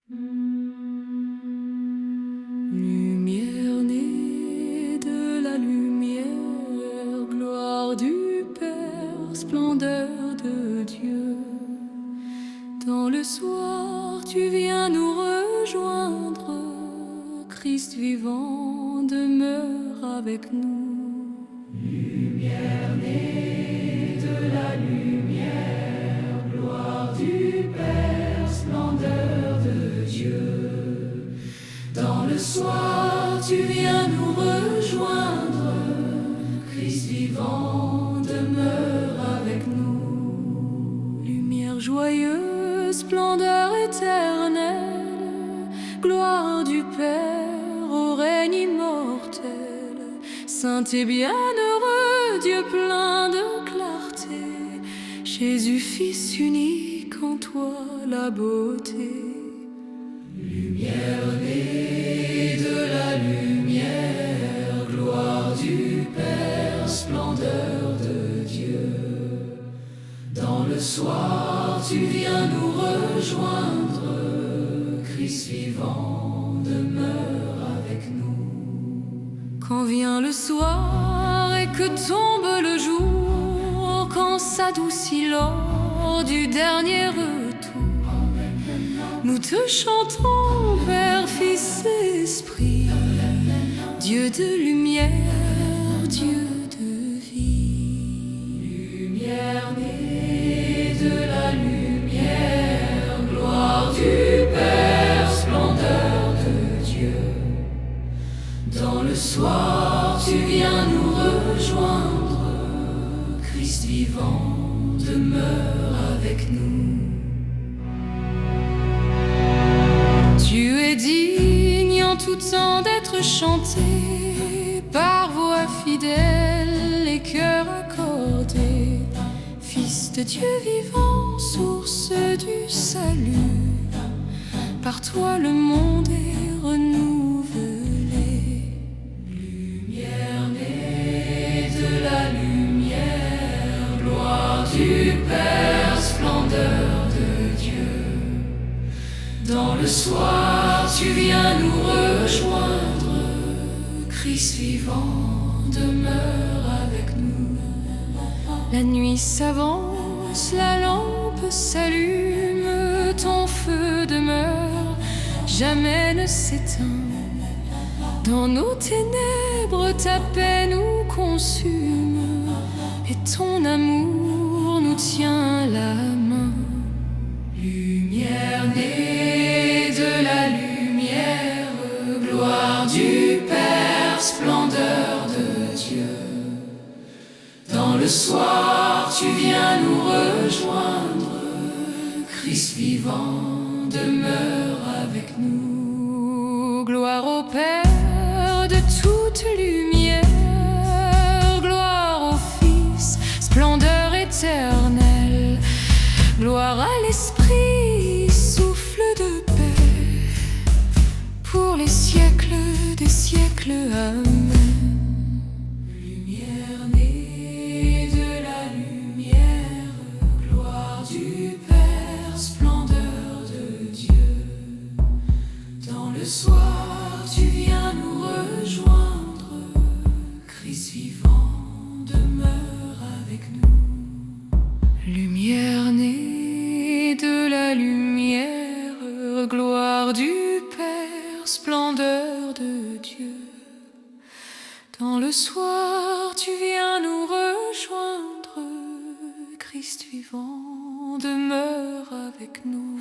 Lumière née de la lumière, gloire du Père, splendeur de Dieu. Dans le soir, tu viens nous rejoindre, Christ vivant demeure avec nous. Lumière née de la lumière, gloire du Père, splendeur de Dieu. Dans le soir, tu viens nous rejoindre, Christ vivant demeure avec nous. Lumière joyeuse, splendeur éternelle, gloire du Père au règne immortel. Saint et bienheureux, Dieu plein de clarté, Jésus, Fils unique, en toi la beauté. Lumière née de la lumière, gloire du Père, splendeur de Dieu. Dans le soir, tu viens nous rejoindre, Christ vivant demeure avec nous. Quand vient le soir et que tombe le jour, quand s'adoucit l'or du dernier retour, nous te chantons, Père, Fils et Esprit, Dieu de lumière, Dieu de vie. Lumière née de la lumière, gloire du Père, splendeur de Dieu. Dans le soir, tu viens nous rejoindre, Christ vivant demeure avec nous. Tu es digne en tout temps d'être chanté par voix fidèle et cœur accordé. Fils de Dieu vivant, source du salut, par toi le monde est renouvelé. Lumière née de la lumière, gloire du Père, splendeur de Dieu. Dans le soir, tu viens nous rejoindre, Christ vivant demeure avec nous. La nuit s'avance, la lampe s'allume, ton feu demeure, jamais ne s'éteint. Dans nos ténèbres, ta paix nous consume, et ton amour nous tient la main. Lumière née de la lumière, gloire du Père, splendeur de Dieu. Dans le soir, tu viens nous rejoindre, Christ vivant demeure avec nous. Gloire au Père de toute lumière, gloire au Fils, splendeur éternelle, gloire à l'Esprit, souffle de paix, pour les siècles des siècles. Amen. Lumière née de la lumière, gloire du Père, splendeur de Dieu. Dans le soir, tu viens nous rejoindre, Christ vivant demeure avec nous. Lumière née de la lumière, gloire du Père, splendeur de Dieu. Dans le soir, tu viens nous rejoindre, Christ vivant demeure avec nous.